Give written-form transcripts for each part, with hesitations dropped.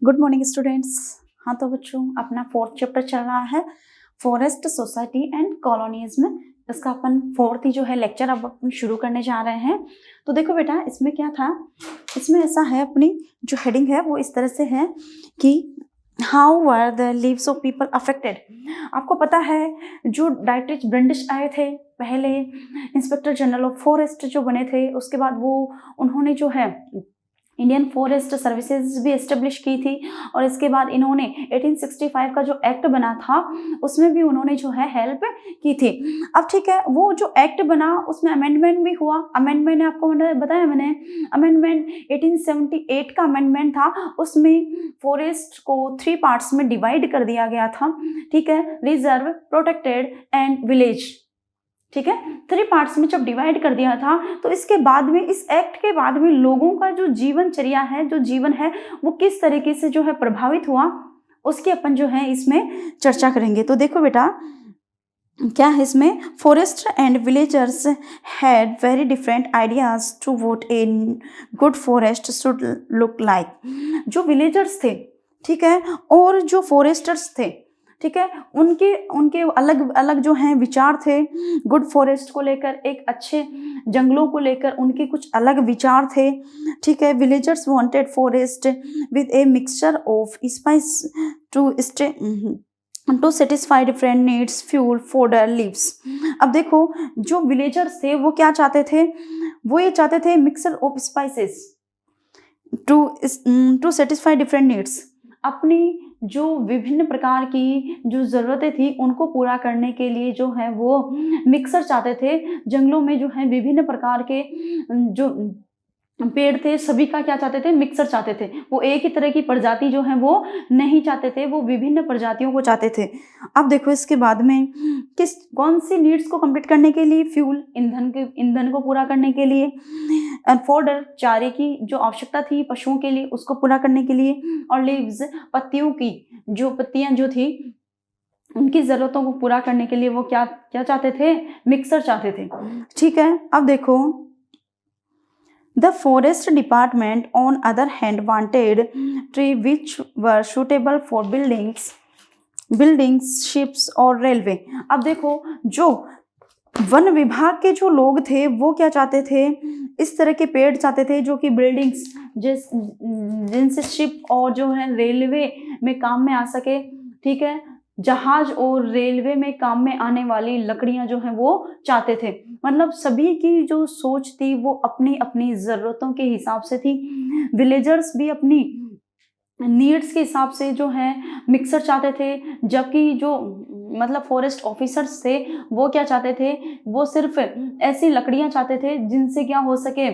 Good morning students. हाँ तो बच्चों, अपना 4th चैप्टर चल रहा है फॉरेस्ट सोसाइटी एंड कॉलोनीज में। इसका अपन 4th ही जो है लेक्चर अब अपन शुरू करने जा रहे हैं। तो देखो बेटा, इसमें क्या था, इसमें ऐसा है, अपनी जो हेडिंग है वो इस तरह से है कि how were the leaves of people affected. आपको पता है जो डाइट्रिच ब्रंडिश आए थे पहले, इंस्पेक्टर जनरल ऑफ फॉरेस्ट जो बने थे, उसके बाद वो उन्होंने जो है इंडियन फॉरेस्ट सर्विसेज भी एस्टेब्लिश की थी। और इसके बाद इन्होंने 1865 का जो एक्ट बना था उसमें भी उन्होंने जो है हेल्प की थी। अब ठीक है, वो जो एक्ट बना उसमें अमेंडमेंट भी हुआ। अमेंडमेंट ने आपको बताया मैंने, अमेंडमेंट 1878 का अमेंडमेंट था। उसमें फॉरेस्ट को 3 पार्ट्स में डिवाइड कर दिया गया था। ठीक है, रिजर्व, प्रोटेक्टेड एंड विलेज। ठीक है, 3 पार्ट्स में जब डिवाइड कर दिया था, तो इसके बाद में, इस एक्ट के बाद में लोगों का जो जीवनचर्या है, जो जीवन है, वो किस तरीके से जो है प्रभावित हुआ, उसकी अपन जो है इसमें चर्चा करेंगे। तो देखो बेटा, क्या है इसमें, forest and villagers had very different ideas to what a good forest should look like. जो विलेजर्स थे, ठीक है, और जो फॉरेस्टर्स थे, ठीक है, उनके उनके अलग अलग जो हैं विचार थे। गुड फॉरेस्ट को लेकर, एक अच्छे जंगलों को लेकर उनके कुछ अलग विचार थे। ठीक है, villagers wanted forest with a mixture of spice to satisfy different needs, fuel, fodder, leaves. अब देखो, जो विलेजर्स थे वो क्या चाहते थे, वो ये चाहते थे mixture of spices to satisfy different needs. अपनी जो विभिन्न प्रकार की जो ज़रूरतें थी उनको पूरा करने के लिए जो है वो मिक्सर चाहते थे। जंगलों में जो है विभिन्न प्रकार के जो पेड़ थे, सभी का क्या चाहते थे, मिक्सर चाहते थे। वो एक ही तरह की प्रजाति जो है वो नहीं चाहते थे, वो विभिन्न प्रजातियों को चाहते थे। अब देखो, इसके बाद में कौन सी नीड्स को कंप्लीट करने के लिए, फ्यूल, ईंधन को पूरा करने के लिए, फोडर, चारे की जो आवश्यकता थी पशुओं के लिए, उसको पूरा करने के लिए, और लीव्स, पत्तियों की जो पत्तियां जो थी उनकी जरूरतों को पूरा करने के लिए वो क्या क्या चाहते थे, मिक्सर चाहते थे। ठीक है, अब देखो, The forest department, on other hand, wanted trees which were suitable for buildings, ships और railway। अब देखो, जो वन विभाग के जो लोग थे वो क्या चाहते थे, इस तरह के पेड़ चाहते थे जो कि बिल्डिंग्स जिनसे शिप और जो है रेलवे में काम में आ सके। ठीक है, जहाज और रेलवे में काम में आने वाली लकड़ियां जो है वो चाहते थे। मतलब सभी की जो सोच थी वो अपनी अपनी ज़रूरतों के हिसाब से थी। विलेजर्स भी अपनी नीड्स के हिसाब से जो है मिक्सर चाहते थे, जबकि जो मतलब फॉरेस्ट ऑफिसर्स थे वो क्या चाहते थे, वो सिर्फ ऐसी लकड़ियां चाहते थे जिनसे क्या हो सके,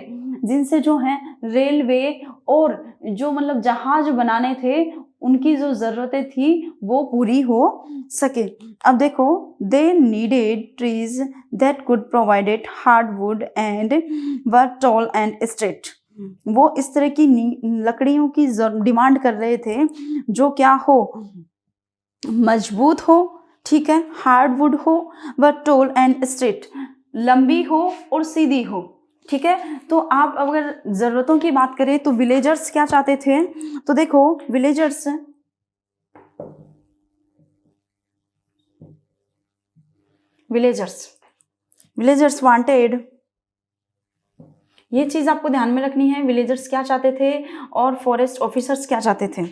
जिनसे जो है रेलवे और जो मतलब जहाज बनाने थे उनकी जो ज़रूरतें थी वो पूरी हो सके। अब देखो, they needed trees that could provided hardwood and were tall and straight. वो इस तरह की लकड़ियों की डिमांड कर रहे थे जो क्या हो, मजबूत हो, ठीक है, हार्डवुड हो, व टॉल एंड स्ट्रेट, लंबी हो और सीधी हो। ठीक है, तो आप अगर जरूरतों की बात करें तो विलेजर्स क्या चाहते थे, तो देखो, विलेजर्स वांटेड, ये चीज आपको ध्यान में रखनी है, विलेजर्स क्या चाहते थे और फॉरेस्ट ऑफिसर्स क्या चाहते थे।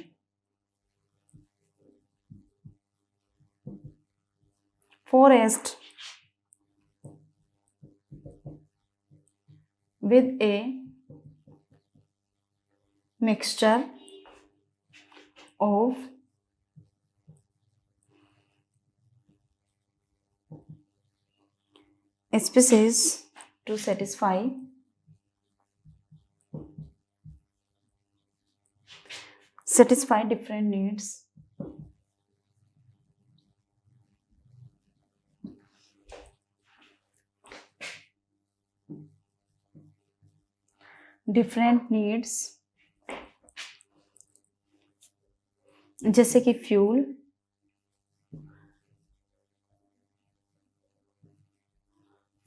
Forest with a mixture of species to satisfy different needs, जैसे कि फ्यूल,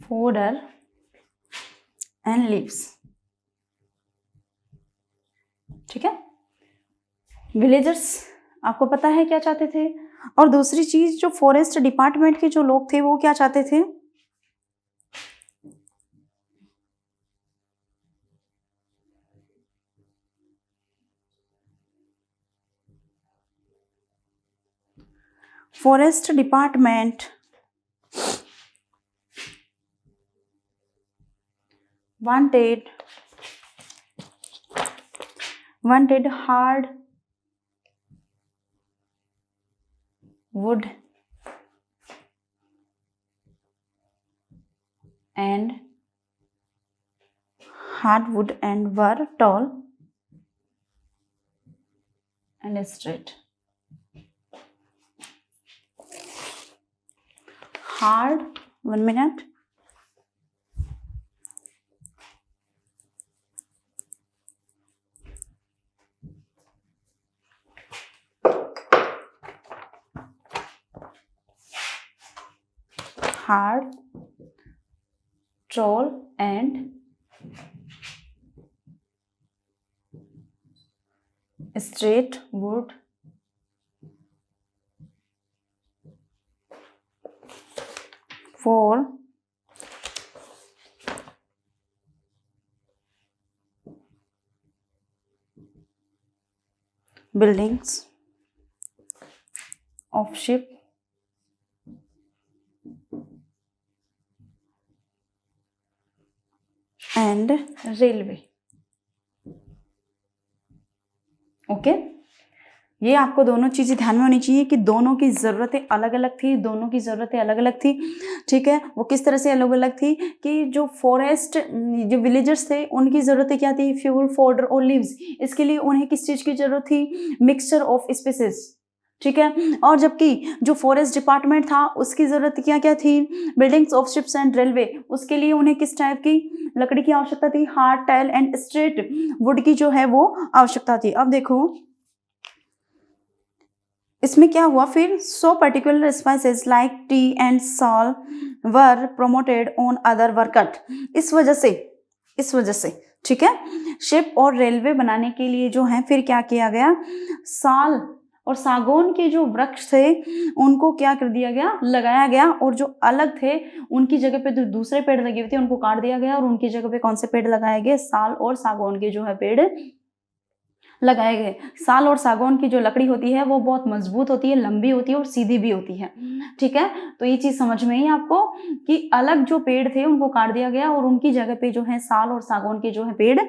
फोडर एंड लीव्स। ठीक है, विलेजर्स आपको पता है क्या चाहते थे, और दूसरी चीज जो फॉरेस्ट डिपार्टमेंट के जो लोग थे वो क्या चाहते थे, forest department wanted hard wood and were tall and straight. Hard, 1 minute. Hard, tall and straight wood for buildings of ship and railway. Okay, ये आपको दोनों चीजें ध्यान में होनी चाहिए कि दोनों की ज़रूरतें अलग अलग थी, दोनों की ज़रूरतें अलग अलग थी। ठीक है, वो किस तरह से अलग अलग थी कि जो फॉरेस्ट जो विलेजर्स थे उनकी ज़रूरतें क्या थी, फ्यूल, फोडर और लीव्स। इसके लिए उन्हें किस चीज़ की ज़रूरत थी, मिक्सचर ऑफ स्पीसीज। ठीक है, और जबकि जो फॉरेस्ट डिपार्टमेंट था उसकी ज़रूरत क्या क्या थी, buildings of ships and railway. उसके लिए उन्हें किस टाइप की लकड़ी की आवश्यकता थी, hard, tile and straight would की जो है वो आवश्यकता थी। अब देखो इसमें क्या हुआ फिर, so particular spices like T and salt were promoted on other were cut. इस वजह से ठीक है, शिप और रेलवे बनाने के लिए जो है फिर क्या किया गया, साल और सागौन के जो वृक्ष थे उनको क्या कर दिया गया, लगाया गया, और जो अलग थे उनकी जगह पे जो दूसरे पेड़ लगे हुए थे उनको काट दिया गया और उनकी जगह पे कौन से पेड़ लगाए गए, साल और सागौन के जो है पेड़ लगाए गए। साल और सागौन की जो लकड़ी होती है वो बहुत मजबूत होती है, लंबी होती है और सीधी भी होती है। ठीक है, तो ये चीज समझ में ही आपको कि अलग जो पेड़ थे उनको काट दिया गया और उनकी जगह पे जो है साल और सागौन के जो है पेड़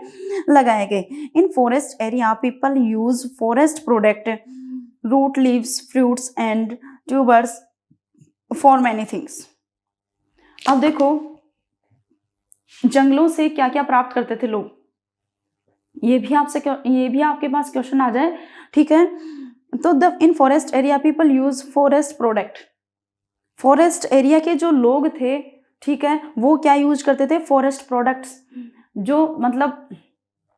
लगाए गए। In forest area people use forest product, root, leaves, fruits and tubers for many things. अब देखो जंगलों से क्या क्या प्राप्त करते थे लोग, ये भी आपके पास क्वेश्चन आ जाए। ठीक है, तो the in forest area people use forest product. Forest area के जो लोग थे, ठीक है, वो क्या यूज करते थे, फॉरेस्ट प्रोडक्ट्स, जो मतलब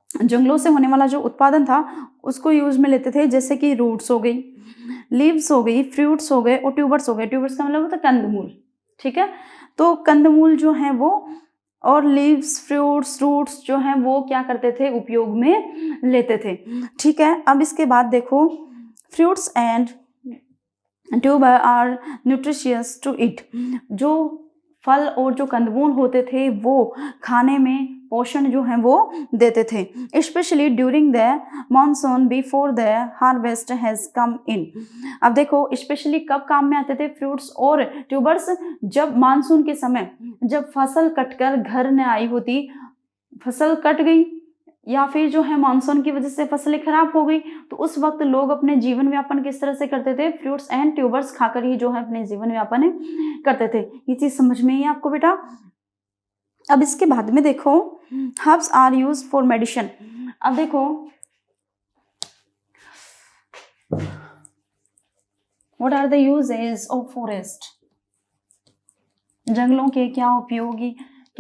जंगलों से होने वाला जो उत्पादन था उसको यूज में लेते थे, जैसे कि रूट्स हो गई, लीव्स हो गई, फ्रूट्स हो गए और ट्यूबर्स हो गए। ट्यूबर्स का मतलब होता है कंदमूल। ठीक है, तो कंदमूल जो है वो और लीव्स, फ्रूट्स, रूट्स जो हैं वो क्या करते थे, उपयोग में लेते थे। ठीक है, अब इसके बाद देखो fruits and tuber are nutritious to eat. जो फल और जो कंदमूल होते थे वो खाने में पोषण जो है वो देते थे, specially during the monsoon before the harvest has come in. अब देखो स्पेशली कब काम में आते थे फ्रूट्स और ट्यूबर्स, जब मानसून के समय, जब फसल कटकर घर न आई होती, फसल कट गई या फिर जो है मानसून की वजह से फसलें खराब हो गई, तो उस वक्त लोग अपने जीवन व्यापन किस तरह से करते थे, फ्रूट्स एंड ट्यूबर्स खाकर ही जो है अपने जीवन व्यापन करते थे। ये चीज समझ में ही आपको बेटा। अब इसके बाद में देखो herbs are use for medicine. अब देखो what are the uses of forest, जंगलों के क्या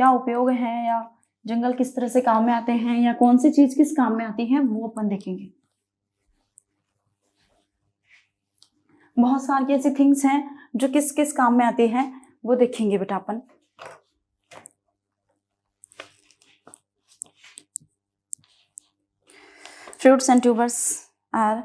उपयोग है, या जंगल किस तरह से काम में आते हैं, या कौन सी चीज किस काम में आती है, वो अपन देखेंगे। बहुत सारी ऐसी थिंग्स हैं जो किस किस काम में आती हैं वो देखेंगे बेटा अपन। Fruits and tubers are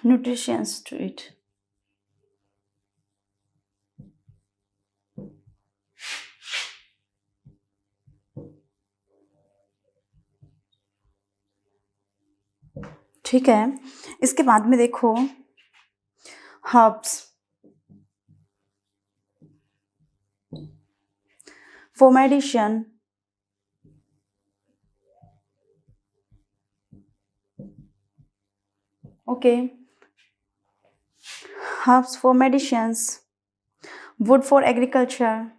nutrients to it. ठीक है, इसके बाद में देखो herbs, for medicine, okay, herbs for medicines, wood for agriculture,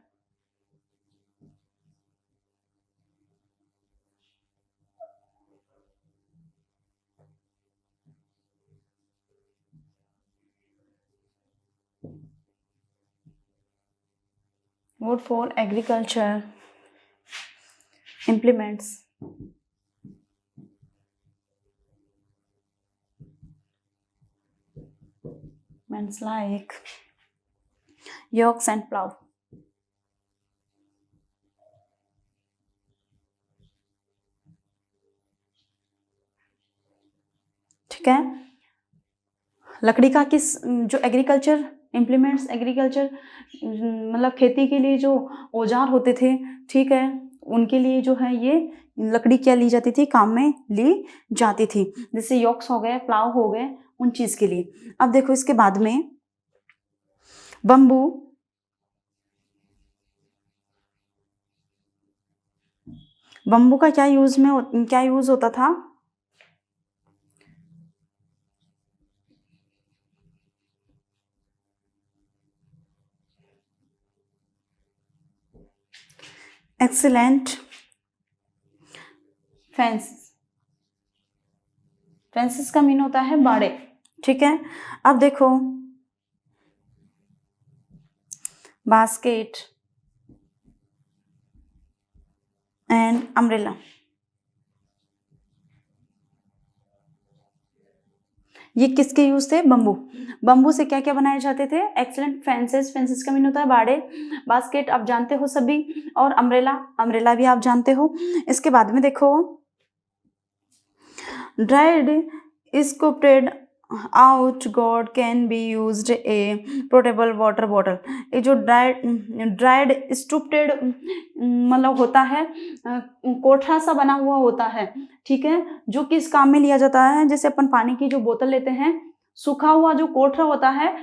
wood for agriculture, implements, means like yokes and plow. ठीक है, लकड़ी का किस जो एग्रीकल्चर इम्प्लीमेंट्स, एग्रीकल्चर मतलब खेती के लिए जो औजार होते थे, ठीक है, उनके लिए जो है ये लकड़ी क्या ली जाती थी, काम में ली जाती थी, जैसे योक्स हो गए, प्लाव हो गए, उन चीज के लिए। अब देखो इसके बाद में बम्बू, बम्बू का क्या यूज होता था, एक्सीलेंट फेंसेस, फेंसेस का मीन होता है बाड़े। ठीक है, अब देखो बास्केट एंड अम्ब्रेला, ये किसके यूज थे, बम्बू। बम्बू से क्या क्या बनाए जाते थे, एक्सीलेंट फेंसेस, फेंसेस का मीन होता है बाड़े, बास्केट आप जानते हो सभी, और अम्ब्रेला, अम्ब्रेला भी आप जानते हो। इसके बाद में देखो dried scooped out gourd can be used a portable water bottle. ये जो ड्राइड स्टूप्टेड मतलब होता है, कोठरा सा बना हुआ होता है, ठीक है, जो किस काम में लिया जाता है, जैसे अपन पानी की जो बोतल लेते हैं, सूखा हुआ जो कोठरा होता है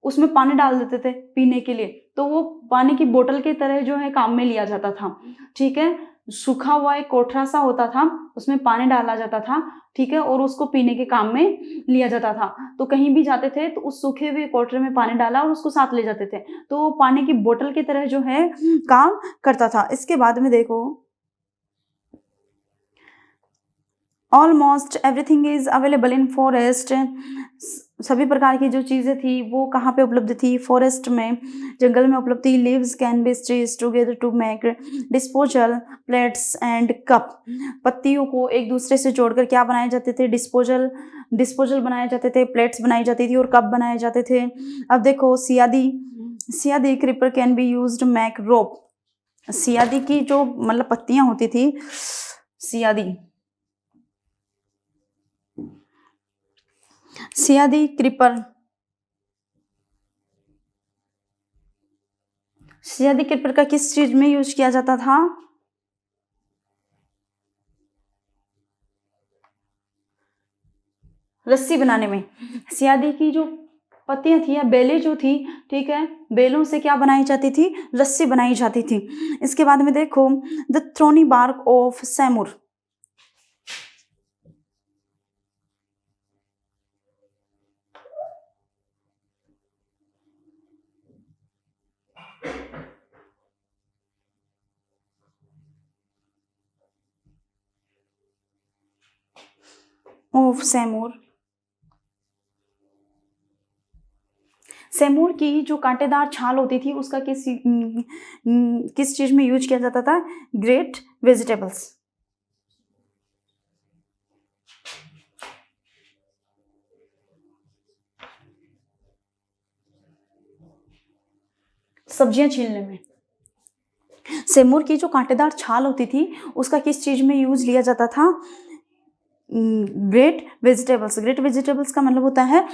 उसमें पानी डाल देते थे पीने के लिए, तो वो पानी की बोतल की तरह जो है काम में लिया जाता था। ठीक है, सूखा हुआ एक कोठरा सा होता था, उसमें पानी डाला जाता था, ठीक है, और उसको पीने के काम में लिया जाता था। तो कहीं भी जाते थे तो उस सूखे हुए कोठरे में पानी डाला और उसको साथ ले जाते थे, तो वो पानी की बोतल की तरह जो है काम करता था। इसके बाद में देखो almost everything is available in forest, सभी प्रकार की जो चीज़ें थी वो कहाँ पे उपलब्ध थी, फॉरेस्ट में, जंगल में उपलब्ध थी। Leaves can be stretched together to make disposal plates and cup, पत्तियों को एक दूसरे से जोड़कर क्या बनाए जाते थे, डिस्पोजल बनाए जाते थे, प्लेट्स बनाई जाती थी और कप बनाए जाते थे। अब देखो siadi creeper can be used make rope, सियादी की जो मतलब पत्तियां होती थी, सियादी क्रीपर, सियादी क्रीपर का किस चीज में यूज किया जाता था, रस्सी बनाने में। सियादी की जो पत्तियां थी या बेलें जो थी, ठीक है, बेलों से क्या बनाई जाती थी, रस्सी बनाई जाती थी। इसके बाद में देखो the thorny bark of semur, of semur, सेमूर की जो कांटेदार छाल होती थी उसका किस चीज में यूज किया जाता था, ग्रेट वेजिटेबल्स, सब्जियां छीलने में। सेमूर की जो कांटेदार छाल होती थी उसका किस चीज में यूज लिया जाता था, ग्रेट वेजिटेबल्स का मतलब होता है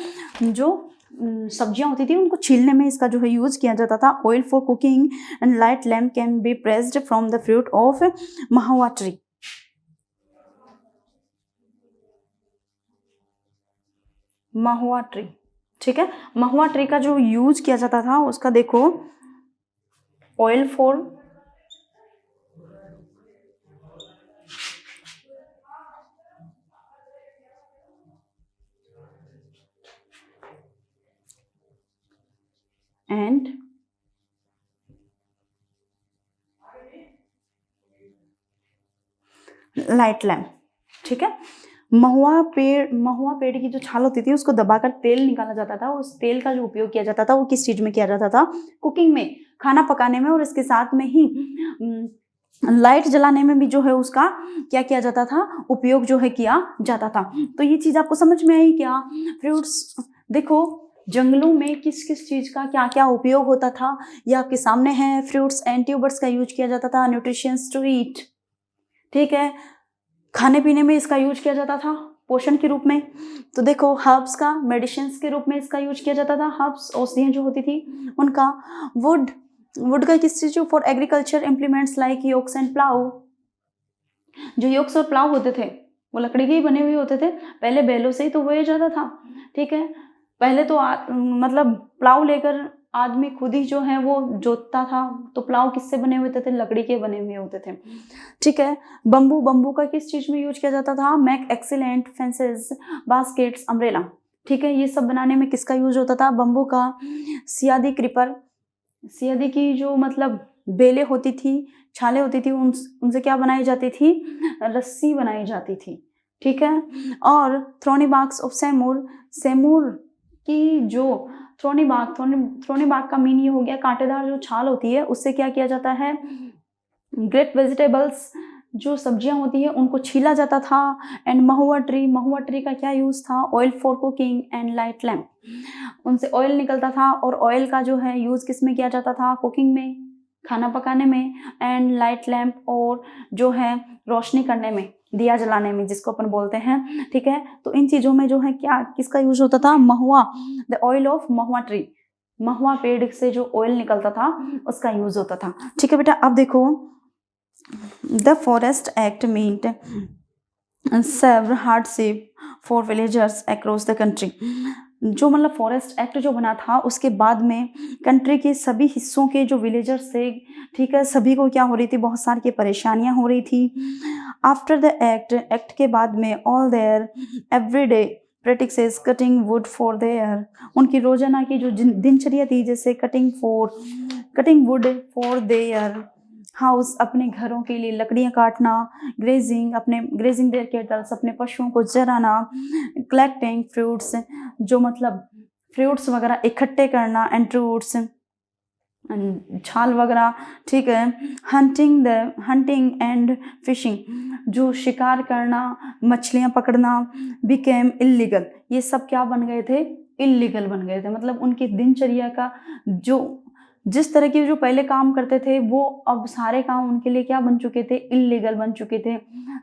जो सब्जियां होती थी उनको छीलने में इसका जो है यूज किया जाता था। Oil for cooking and light lamp can be pressed from the fruit of mahua tree. Mahua tree, ठीक है। महुआ ट्री का जो यूज किया जाता था उसका देखो, oil for and light lamp, ठीक है। महुआ पेड़ की जो छाल होती थी उसको दबाकर तेल निकाला जाता था। उस तेल का जो उपयोग किया जाता था वो किस चीज में किया जाता था? कुकिंग में, खाना पकाने में, और इसके साथ में ही लाइट जलाने में भी जो है उसका क्या किया जाता था? उपयोग जो है किया जाता था। तो ये चीज आपको समझ में आई क्या? फ्रूट्स, देखो जंगलों में किस किस चीज का क्या क्या उपयोग होता था ये आपके सामने है। फ्रूट्स एंड ट्यूबर्स का यूज किया जाता था, न्यूट्रिशंस टू ईट, ठीक है। खाने पीने में इसका यूज किया जाता था पोषण के रूप में। तो देखो हर्ब्स का मेडिसिन के रूप में इसका यूज किया जाता था। हर्ब्स औषधियाँ जो होती थी उनका। वुड का किस चीज? For agriculture implements like yolks and plough. जो योक्स और प्लाउ होते थे वो लकड़ी के ही बने हुए होते थे। पहले बैलों से ही तो बोया जाता था, ठीक है। पहले तो मतलब प्लाउ लेकर आदमी खुद ही जो है वो जोतता था। तो प्लाउ किससे बने हुए थे? लकड़ी के बने हुए होते थे, ठीक है। बम्बू का किस चीज में यूज किया जाता था? Make excellent fences, baskets, umbrella, ठीक है। ये सब बनाने में किसका यूज होता था? बम्बू का। सियादी क्रीपर, सियादी की जो मतलब बेलें होती थी, छाले होती थी, उनसे क्या बनाई जाती थी? रस्सी बनाई जाती थी, ठीक है। और थ्रोनी बाग्स ऑफ सेमूर की जो थ्रोनी बाग का मीन ये हो गया कांटेदार जो छाल होती है उससे क्या किया जाता है? ग्रेट वेजिटेबल्स, जो सब्जियां होती है उनको छीला जाता था। एंड महुआ ट्री का क्या यूज था? Oil for cooking and light lamp, उनसे ऑयल निकलता था और ऑयल का जो है यूज किस में किया जाता था? कुकिंग में, खाना पकाने में। एंड लाइट लैम्प, और जो है रोशनी करने में, दिया जलाने में जिसको अपन बोलते हैं, ठीक है। तो इन चीजों में जो है क्या किसका यूज होता था? महुआ, the oil of mahua tree, महुआ पेड़ से जो ऑयल निकलता था उसका यूज होता था, ठीक है बेटा। अब देखो the forest act meant severe hardship for villagers across the country. जो मतलब फॉरेस्ट एक्ट जो बना था उसके बाद में कंट्री के सभी हिस्सों के जो विलेजर्स थे, ठीक है, सभी को क्या हो रही थी? बहुत सारी की परेशानियां हो रही थी। आफ्टर द एक्ट के बाद में all there everyday practices cutting would for their, उनकी रोजाना की जो दिनचर्या थी, जैसे cutting would for their house, अपने घरों के लिए लकड़ियां काटना, ग्रेजिंग देयर कैटल्स, अपने पशुओं को चराना, कलेक्टिंग फ्रूट्स, जो मतलब फ्रूट्स वगैरह इकट्ठे करना, एंड फ्रूट्स छाल वगैरह, ठीक है। हंटिंग एंड फिशिंग, जो शिकार करना, मछलियां पकड़ना, बिकेम इलीगल, ये सब क्या बन गए थे? इलीगल बन गए थे। मतलब उनकी दिनचर्या का जो जिस तरह के जो पहले काम करते थे वो अब सारे काम उनके लिए क्या बन चुके थे? इलीगल बन चुके थे,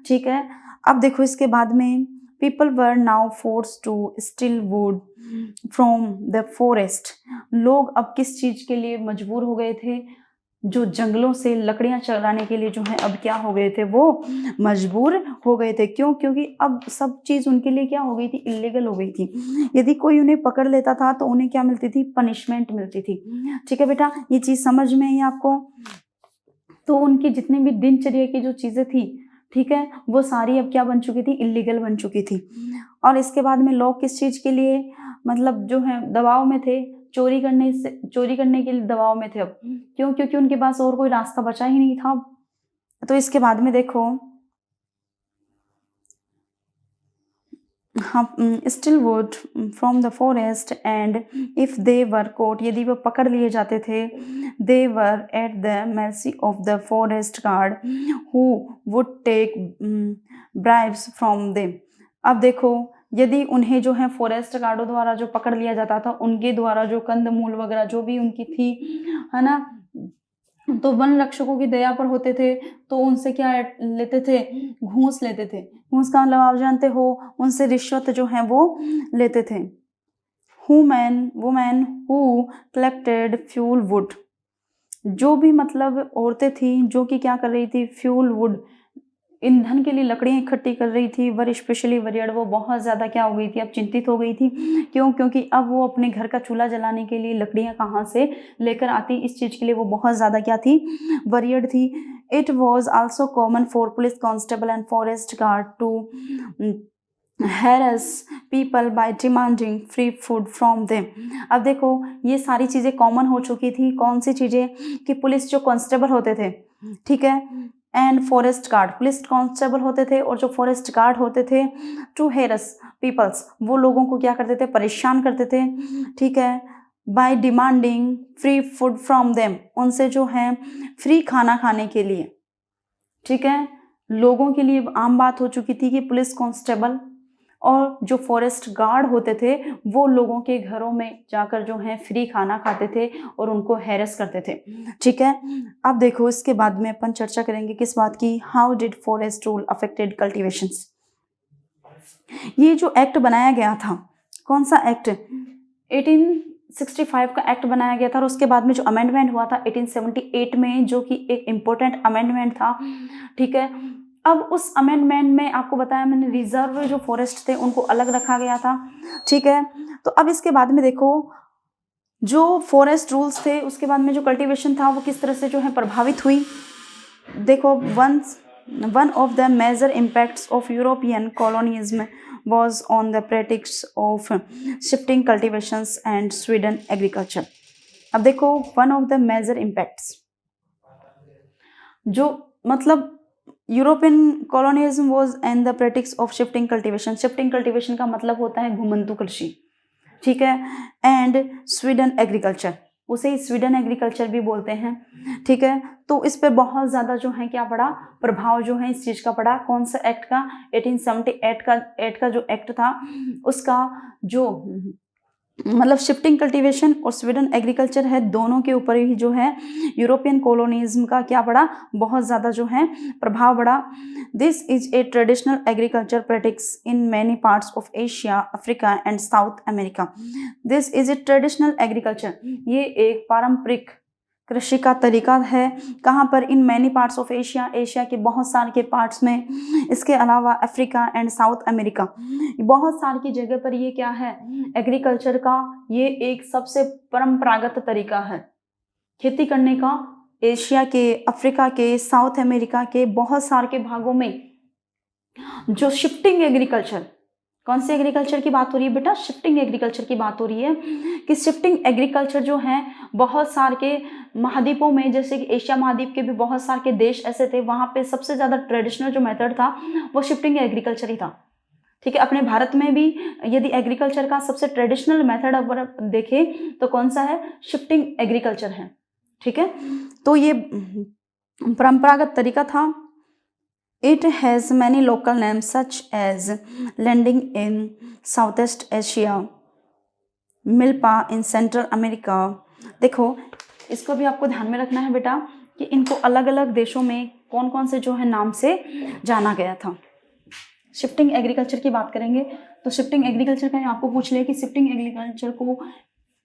ठीक है। अब देखो इसके बाद में people were now force to steal wood from the forest. लोग अब किस चीज के लिए मजबूर हो गए थे? जो जंगलों से लकड़ियां चराने के लिए जो है अब क्या हो गए थे? वो मजबूर हो गए थे। क्यों? क्योंकि अब सब चीज उनके लिए क्या हो गई थी? इलीगल हो गई थी। यदि कोई उन्हें पकड़ लेता था तो उन्हें क्या मिलती थी? पनिशमेंट मिलती थी, ठीक है बेटा। ये चीज समझ में आई आपको? तो उनकी जितनी भी दिनचर्या की जो चीजें थी, ठीक है, वो सारी अब क्या बन चुकी थी? इलीगल बन चुकी थी। और इसके बाद में लोग किस चीज के लिए मतलब जो है दबाव में थे? चोरी करने के लिए दबाव में थे अब। क्यों? क्योंकि उनके पास और कोई रास्ता बचा ही नहीं था। तो इसके बाद में देखो stole wood from the forest and if they were caught, यदि वो पकड़ लिए जाते थे, they were at the mercy of the forest guard who would take bribes from them. अब देखो यदि उन्हें जो है फॉरेस्ट गार्डों द्वारा जो पकड़ लिया जाता था, उनके द्वारा जो कंद मूल वगैरह जो भी उनकी थी, है ना, तो वन रक्षकों की दया पर होते थे, तो उनसे क्या लेते थे, घूस लेते थे। घूस का मतलब आप जानते हो, उनसे रिश्वत जो है वो लेते थे। Women who collected fuel wood, जो भी मतलब औरतें थी जो कि क्या कर रही थी, फ्यूल वुड, ईंधन के लिए लकड़ियां इकट्ठी कर रही थी। वर स्पेशली वरियड, वो बहुत ज़्यादा क्या हो गई थी, अब चिंतित हो गई थी। क्यों? क्योंकि अब वो अपने घर का चूल्हा जलाने के लिए लकड़ियां कहाँ से लेकर आती, इस चीज़ के लिए वो बहुत ज़्यादा क्या थी, वरियड थी। It was also common for police constable and forest guard to harass people by demanding free food from them। अब देखो ये सारी चीज़ें कॉमन हो चुकी थी। कौन सी चीज़ें? कि पुलिस जो कांस्टेबल होते थे, ठीक है, and forest guard, police constable होते थे और जो फॉरेस्ट गार्ड होते थे, टू हेरस पीपल्स, वो लोगों को क्या करते थे, परेशान करते थे, ठीक है, by demanding free food from them, उनसे जो है फ्री खाना खाने के लिए, ठीक है। लोगों के लिए आम बात हो चुकी थी कि पुलिस कांस्टेबल और जो फॉरेस्ट गार्ड होते थे वो लोगों के घरों में जाकर जो है फ्री खाना खाते थे और उनको हैरेस करते थे, ठीक है। अब देखो इसके बाद में अपन चर्चा करेंगे किस बात की, how did forest rule affected cultivations. ये जो एक्ट बनाया गया था, कौन सा एक्ट, 1865 का एक्ट बनाया गया था, और उसके बाद में जो अमेंडमेंट हुआ था 1878 में, जो कि एक इम्पोर्टेंट अमेंडमेंट था, ठीक है। अब उस अमेंडमेंट में आपको बताया मैंने, रिजर्व जो फॉरेस्ट थे उनको अलग रखा गया था, ठीक है। तो अब इसके बाद में देखो जो फॉरेस्ट रूल्स थे, उसके बाद में जो कल्टीवेशन था वो किस तरह से जो है प्रभावित हुई। देखो one of the major impacts of European colonialism was on the practice of shifting cultivations and Sweden agriculture। अब देखो one of the major impacts, जो मतलब European colonialism was and the practice of shifting cultivation. Shifting cultivation का मतलब होता है घुमंतु कृषि, ठीक है, एंड स्वीडन एग्रीकल्चर, उसे ही स्वीडन एग्रीकल्चर भी बोलते हैं, ठीक है। तो इस पर बहुत ज़्यादा जो है क्या पड़ा, प्रभाव जो है इस चीज़ का पड़ा। कौन सा एक्ट का, 1878 का जो एक्ट था उसका, जो मतलब शिफ्टिंग कल्टीवेशन और स्वीडन एग्रीकल्चर है, दोनों के ऊपर ही जो है यूरोपियन कॉलोनिज्म का क्या पड़ा, बहुत ज़्यादा जो है प्रभाव पड़ा। This is a traditional agriculture practice in many parts of Asia, Africa and south America. This is a traditional agriculture, ये एक पारंपरिक कृषि का तरीका है। कहाँ पर? In many parts of Asia, Asia के बहुत सारे के पार्ट्स में, इसके अलावा अफ्रीका एंड साउथ अमेरिका, बहुत सारी की जगह पर ये क्या है, एग्रीकल्चर का ये एक सबसे परंपरागत तरीका है खेती करने का। एशिया के, अफ्रीका के, साउथ अमेरिका के बहुत सारे के भागों में जो शिफ्टिंग एग्रीकल्चर, कौन से एग्रीकल्चर की बात हो रही है बेटा, शिफ्टिंग एग्रीकल्चर की बात हो रही है। कि शिफ्टिंग एग्रीकल्चर जो है बहुत सारे के महाद्वीपों में, जैसे कि एशिया महाद्वीप के भी बहुत सारे के देश ऐसे थे, वहां पे सबसे ज्यादा ट्रेडिशनल जो मेथड था वो शिफ्टिंग एग्रीकल्चर ही था, ठीक है। अपने भारत में भी यदि एग्रीकल्चर का सबसे ट्रेडिशनल मेथड अगर देखें तो कौन सा है, शिफ्टिंग एग्रीकल्चर है, ठीक है। तो ये परंपरागत तरीका था। It has many local names such as landing in Southeast Asia, milpa in Central America। देखो इसको भी आपको ध्यान में रखना है बेटा कि इनको अलग अलग देशों में कौन कौन से जो है नाम से जाना गया था। शिफ्टिंग एग्रीकल्चर की बात करेंगे तो शिफ्टिंग एग्रीकल्चर का आपको पूछ ले कि शिफ्टिंग एग्रीकल्चर को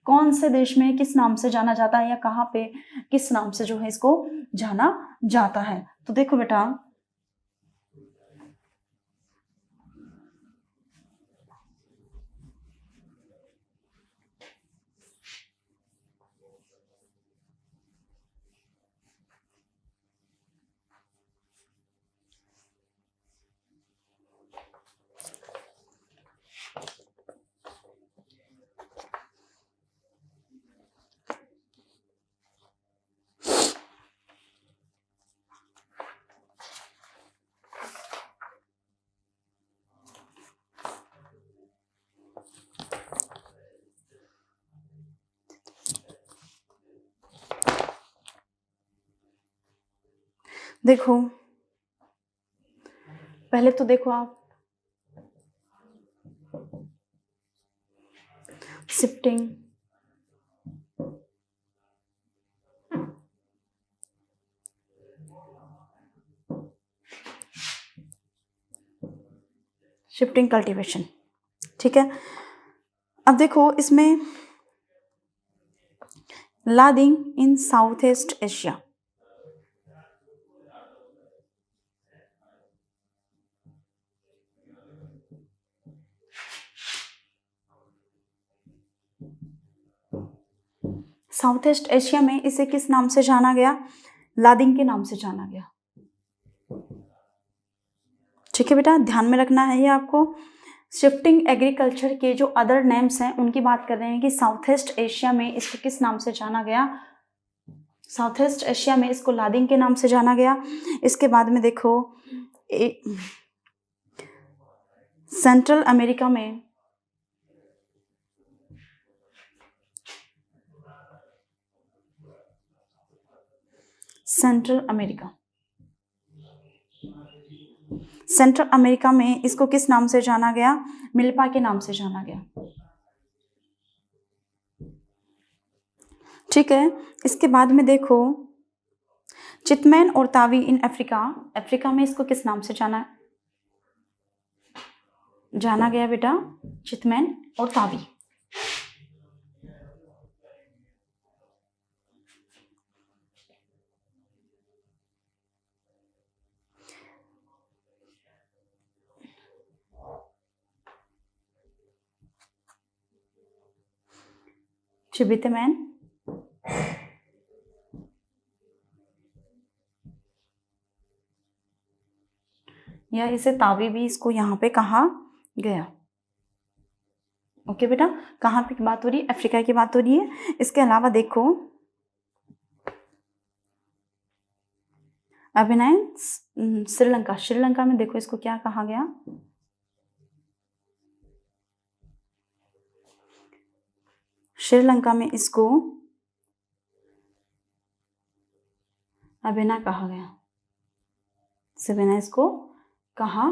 कौन से देश में किस नाम से जाना जाता है, या कहाँ पे किस नाम से जो है इसको जाना जाता है। तो देखो बेटा देखो पहले तो देखो आप शिफ्टिंग शिफ्टिंग कल्टीवेशन, ठीक है। अब देखो इसमें ladang in South East Asia, South East Asia में इसे किस नाम से जाना गया? लादिंग के नाम से जाना गया, ठीक है बेटा, ध्यान में रखना है ये आपको। शिफ्टिंग एग्रीकल्चर के जो अदर नेम्स हैं उनकी बात कर रहे हैं कि साउथ ईस्ट एशिया में इसको किस नाम से जाना गया? साउथ ईस्ट एशिया में इसको लादिंग के नाम से जाना गया। इसके बाद में देखो सेंट्रल अमेरिका में सेंट्रल अमेरिका में इसको किस नाम से जाना गया? मिल्पा के नाम से जाना गया, ठीक है। इसके बाद में देखो चितमैन और तावी इन अफ्रीका में इसको किस नाम से जाना गया बेटा? चितमैन और तावी। चिबितमैन या इसे तावी भी इसको यहाँ पे कहा गया। ओके बेटा, कहाँ पे की बात हो रही है? अफ्रीका की बात हो रही है। इसके अलावा देखो अभिनय श्रीलंका में देखो इसको क्या कहा गया? श्रीलंका में इसको अभिनय कहा गया, सविनय इसको कहा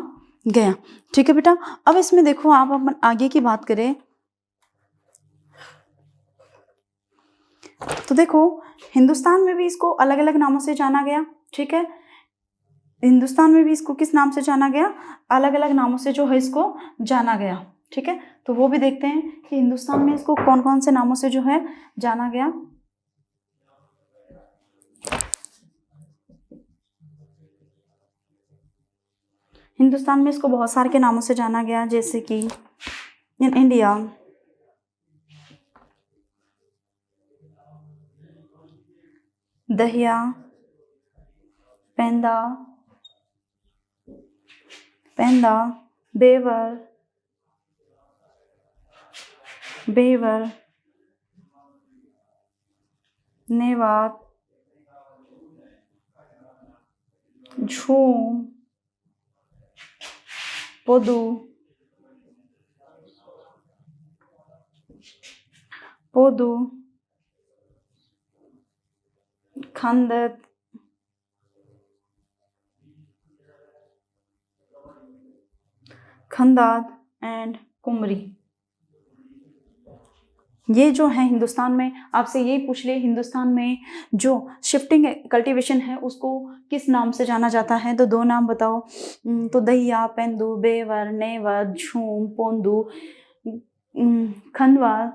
गया, ठीक है बेटा। अब इसमें देखो आप अपन आगे की बात करें तो देखो हिंदुस्तान में भी इसको अलग अलग नामों से जाना गया, ठीक है। हिंदुस्तान में भी इसको किस नाम से जाना गया? अलग अलग नामों से जो है इसको जाना गया, ठीक है। तो वो भी देखते हैं कि हिंदुस्तान में इसको कौन कौन से नामों से जो है जाना गया। हिंदुस्तान में इसको बहुत सारे के नामों से जाना गया, जैसे कि इन इंडिया दहिया, पेंदा, बेवर, नेवार, झूम, पोदू, खंदत, खंदाद एंड कुमरी। ये जो है हिंदुस्तान में, आपसे यही पूछ ले हिंदुस्तान में जो शिफ्टिंग कल्टीवेशन है उसको किस नाम से जाना जाता है? तो दो नाम बताओ। तो दहिया, पेंदू, बेवर, नेवर, झूम, पोंदू, खंडवा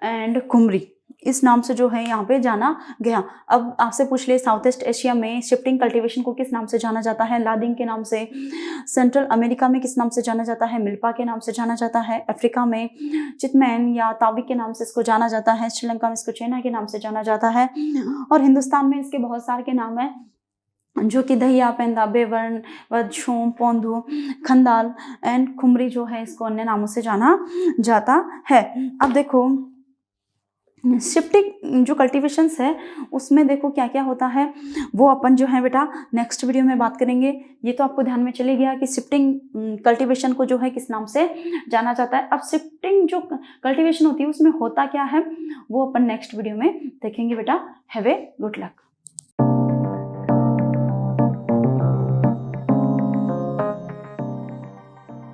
एंड कुमरी, इस नाम से जो है यहाँ पे जाना गया। अब आपसे पूछ ले साउथ ईस्ट एशिया में शिफ्टिंग कल्टीवेशन को किस नाम से जाना जाता है? लादिंग के नाम से। सेंट्रल अमेरिका में किस नाम से जाना जाता है? मिल्पा के नाम से जाना जाता है। अफ्रीका में चितमैन या तावी के नाम से इसको जाना जाता है। श्रीलंका में इसको चेना के नाम से जाना जाता है। और हिंदुस्तान में इसके बहुत सारे के नाम है, जो कि दहिया, पेंदा, बेवर्ण, झूम, पोंदू, खंदाल एंड खुमरी जो है इसको अन्य नामों से जाना जाता है। अब देखो शिफ्टिंग जो कल्टीवेशंस है उसमें देखो क्या क्या होता है, वो अपन जो है बेटा नेक्स्ट वीडियो में बात करेंगे। ये तो आपको ध्यान में चले गया कि शिफ्टिंग कल्टीवेशन को जो है किस नाम से जाना जाता है। अब शिफ्टिंग जो कल्टीवेशन होती है उसमें होता क्या है वो अपन नेक्स्ट वीडियो में देखेंगे बेटा। Have a good luck.